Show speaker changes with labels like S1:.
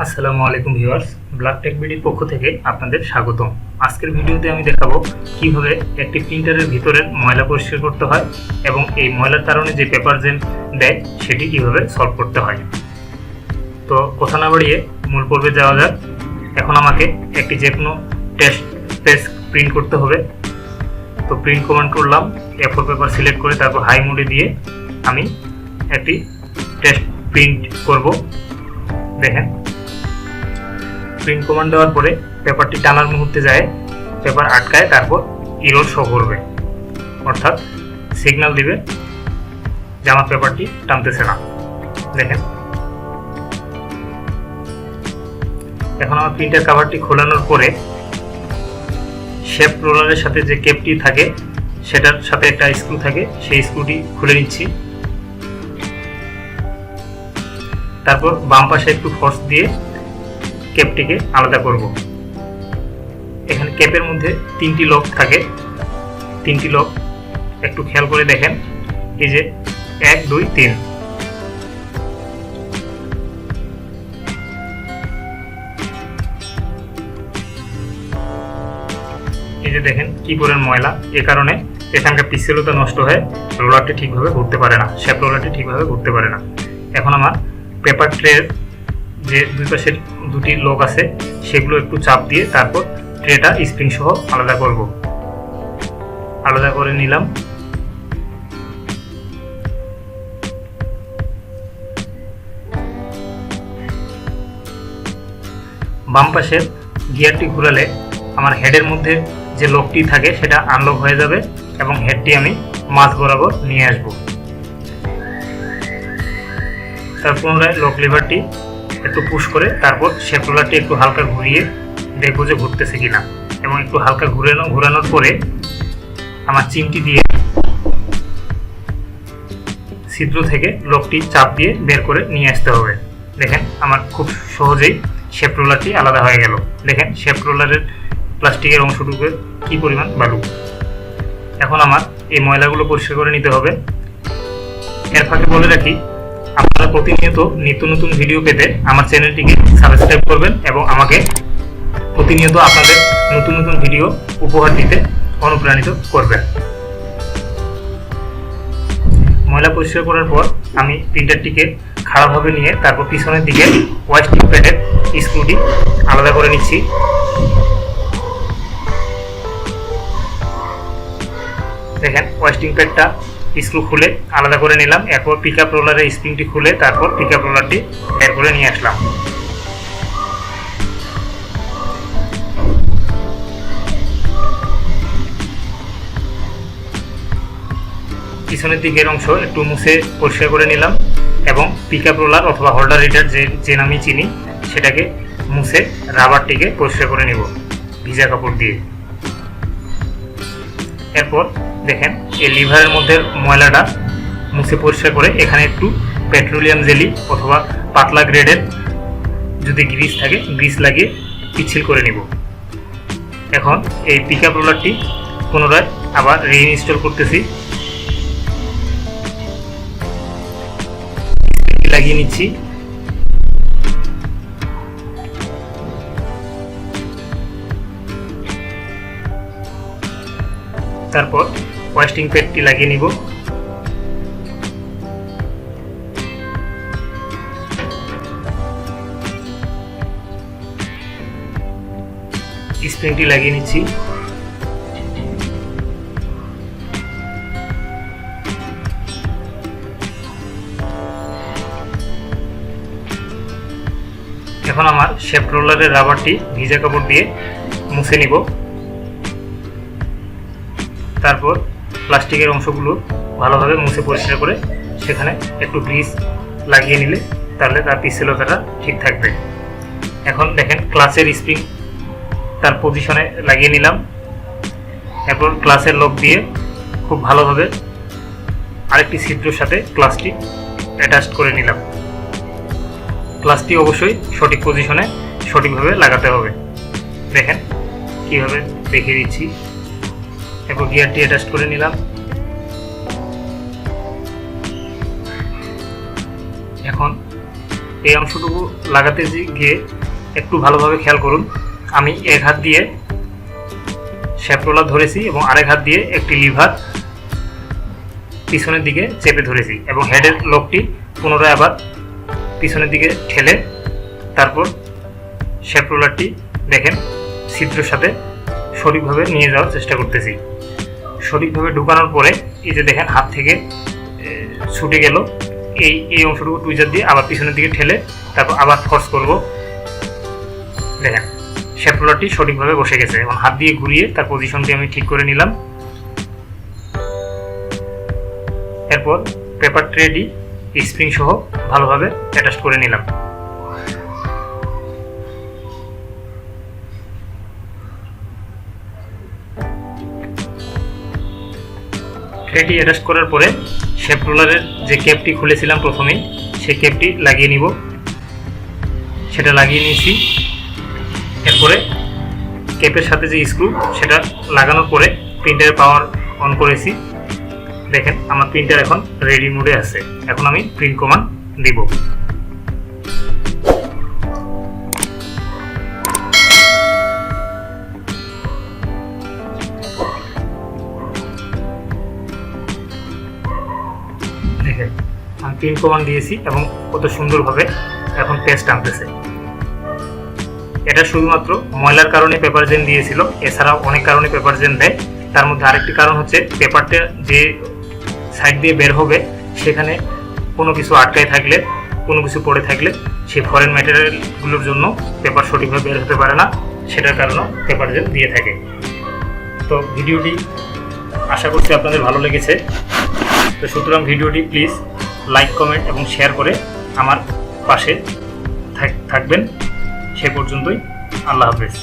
S1: আসসালামু আলাইকুম viewers, black take বিডির পক্ষ থেকে আপনাদের স্বাগতম। আজকের ভিডিওতে আমি দেখাবো কিভাবে একটি প্রিন্টারের ভিতরের ময়লা পরিষ্কার করতে হয় এবং এই ময়লার কারণে যে পেপার জ্যাম দেয় সেটি কিভাবে সলভ করতে হয়। তো কথা না বাড়িয়ে মূল পর্বে যাওয়া যাক। এখন আমাকে একটি যে কোনো টেস্ট পেজ প্রিন্ট করতে হবে। তো প্রিন্ট কমান্ড করলাম, A4 পেপার সিলেক্ট করে তারপর হাই মোডে দিয়ে আমি একটি টেস্ট প্রিন্ট করব। দেখেন, প্রিন্ট কমান্ড দেওয়ার পরে পেপারটি টানার মুহূর্তে যায় পেপার আটকায়, তারপর এরর শো করবে, অর্থাৎ সিগন্যাল দিবে যে আমার পেপারটি টানতেছে না। দেখেন, এখন আমার প্রিন্টার কভারটি খোলানোর পরে শেপ রোলারের সাথে যে কেপটি থাকে সেটার সাথে একটা স্ক্রু থাকে, সেই স্ক্রুটি খুলে নিচ্ছি। তারপর বাম পাশে একটু ফোর্স দিয়ে কেপটিকে আলাদা করব। এখানে কেপের মধ্যে তিনটি লক থাকে, তিনটি লক একটু খেয়াল করে দেখেন, এই যে 1 2 3। এই যে দেখেন কি পরিমাণ ময়লা, এ কারণে এখানকার পিক্সেলতা নষ্ট হয়ে রোলারটি ঠিকভাবে ঘুরতে পারে না, শেপ রোলারটি ঠিকভাবে ঘুরতে পারে না। এখন আমার পেপার ট্রের যে দুই পাশের দুটি লক আছে সেগুলো একটু চাপ দিয়ে তারপর ট্রেটা স্প্রিং সহ আলাদা করব। আলাদা করে নিলাম। বাম পাশের গিয়ারটি ঘোরালে আমার হেডের মধ্যে যে লকটি থাকে সেটা আনলক হয়ে যাবে এবং হেডটি আমি মাঝ বরাবর নিয়ে আসব। তার পুনরায় লক লিভারটি একটু পুশ করে তারপর শেপ রোলারটি একটু হালকা ঘুরিয়ে দেখবো যে ঘুরতেছে কিনা, এবং একটু হালকা ঘোরানোর পরে আমার চিমটি দিয়ে ছিদ্র থেকে লকটি চাপ দিয়ে বের করে নিয়ে আসতে হবে। দেখেন, আমার খুব সহজেই শেপ রোলারটি আলাদা হয়ে গেল। দেখেন শেপ রোলারের প্লাস্টিকের অংশটুকু কি পরিমাণ বালু। এখন আমার এই ময়লাগুলো পরিষ্কার করে নিতে হবে। এর ফাঁকে বলে রাখি, আপনারা প্রতিনিয়ত নিত্য নতুন ভিডিও পেতে আমার চ্যানেলটিকে সাবস্ক্রাইব করবেন এবং আমাকে প্রতিনিয়ত আপনাদের নতুন নতুন ভিডিও উপহার দিতে অনুপ্রাণিত করবেন। ময়লা পরিষ্কার করার পর আমি প্রিন্টারটিকে খাড়াভাবে নিয়ে তারপর পিছনের দিকে ওয়াস্টিং প্যাডের স্ক্রুটি আলাদা করে নিচ্ছি। দেখেন, ওয়াস্টিং প্যাডটা স্ক্রু খুলে আলাদা করে নিলাম। এরপর পিকআপ রোলারের স্প্রিংটি খুলে তারপর পিকআপ রোলারটি বের করে নিয়ে আসলাম। পিছনের দিকের অংশ একটু মুছে পরিষ্কার করে নিলাম এবং পিকআপ রোলার অথবা হোল্ডার রিডার যে নামই চিনি সেটাকে মুছে রাবারটিকে পরিষ্কার করে নিব ভিজা কাপড় দিয়ে। এরপর দেখেন, এই লিভারের মধ্যে ময়লাটা মুছে পরিষ্কার করে এখানে একটু পেট্রোলিয়াম জেলি অথবা পাতলা গ্রেডের যদি গ্রিস থাকে গ্রিস লাগিয়ে পিচ্ছিল করে নিব। এখন এই পিকআপ রোলারটি পুনরায় আবার রিইনস্টল করতেছি, লাগিয়ে নিচ্ছি। তারপর ওয়াস্টিং প্যাডটি লাগিয়ে নিব। স্প্রিংটি লাগিয়ে নিচ্ছি। এখন আমার শেপ রোলারের রাবারটি ভিজা কাপড় দিয়ে মুছে নিব। তারপর প্লাস্টিকের অংশগুলো ভালোভাবে মুছে পরিষ্কার করে সেখানে একটু গ্রিস লাগিয়ে নিলে তাহলে তার পিক্সেলতাটা ঠিক থাকবে। এখন দেখেন, ক্লাচের স্প্রিং তার পজিশনে লাগিয়ে নিলাম। এরপর ক্লাচের লক দিয়ে খুব ভালোভাবে আরেকটি ছিদ্রের সাথে ক্লাচটি অ্যাটাচ করে নিলাম। ক্লাচটি অবশ্যই সঠিক পজিশনে সঠিকভাবে লাগাতে হবে। দেখেন কীভাবে দেখিয়ে দিচ্ছি। এরপর গিয়ারটি অ্যাটাচ করে নিলাম। এখন এই অংশটুকু লাগাতে গিয়ে একটু ভালোভাবে খেয়াল করুন। আমি এক হাত দিয়ে শ্যাফট রোলার ধরেছি এবং আরেক হাত দিয়ে একটি লিভার পিছনের দিকে চেপে ধরেছি এবং হেডের লকটি পুনরায় আবার পিছনের দিকে ঠেলে তারপর শ্যাফট রোলারটি দেখেন ছিদ্রের সাথে সঠিকভাবে নিয়ে যাওয়ার চেষ্টা করতেছি। সঠিকভাবে ঢুকানোর পরে এই যে দেখেন হাত থেকে ছুটে গেল, এই অংশটুকু টুইজার দিয়ে আবার পিছনের দিকে ঠেলে তারপর আবার ফোর্স করব। দেখেন শ্যাফট রোলারটি সঠিকভাবে বসে গেছে এবং হাত দিয়ে ঘুরিয়ে তার পজিশনটি আমি ঠিক করে নিলাম। এরপর পেপার ট্রেটি স্প্রিং সহ ভালোভাবে অ্যাটাচ করে নিলাম। ট্রেটি অ্যাটাচ করার পরে শ্যাফট রোলারের যে ক্যাপটি খুলেছিলাম প্রথমেই, সেই ক্যাপটি লাগিয়ে নিব। সেটা লাগিয়ে নিয়েছি। এরপরে ক্যাপের সাথে যে স্ক্রু সেটা লাগানোর পরে প্রিন্টারের পাওয়ার অন করেছি। দেখেন আমার প্রিন্টার এখন রেডি মোডে আছে। এখন আমি প্রিন্ট কমান্ড দিব। দেখেন আমি প্রিন্ট কমান্ড দিয়েছি এবং কত সুন্দরভাবে এখন পেজ টানতেছে। এটা শুধুমাত্র ময়লার কারণে পেপার জেম দিয়েছিল, এছাড়াও অনেক কারণে পেপার জেম দেয়। তার মধ্যে আরেকটি কারণ হচ্ছে পেপারটা যে সাইড দিয়ে বের হবে সেখানে কোনো কিছু আটকায় থাকলে, কোনো কিছু পড়ে থাকলে সেই ফরেন ম্যাটেরিয়ালগুলোর জন্য পেপার সঠিকভাবে বের হতে পারে না, সেটার কারণেও পেপার জেম দিয়ে থাকে। তো ভিডিওটি আশা করছি আপনাদের ভালো লেগেছে। তো সুতরাং ভিডিওটি প্লিজ লাইক, কমেন্ট এবং শেয়ার করে আমার পাশে থাকবেন। সে পর্যন্তই, আল্লাহ হাফেজ।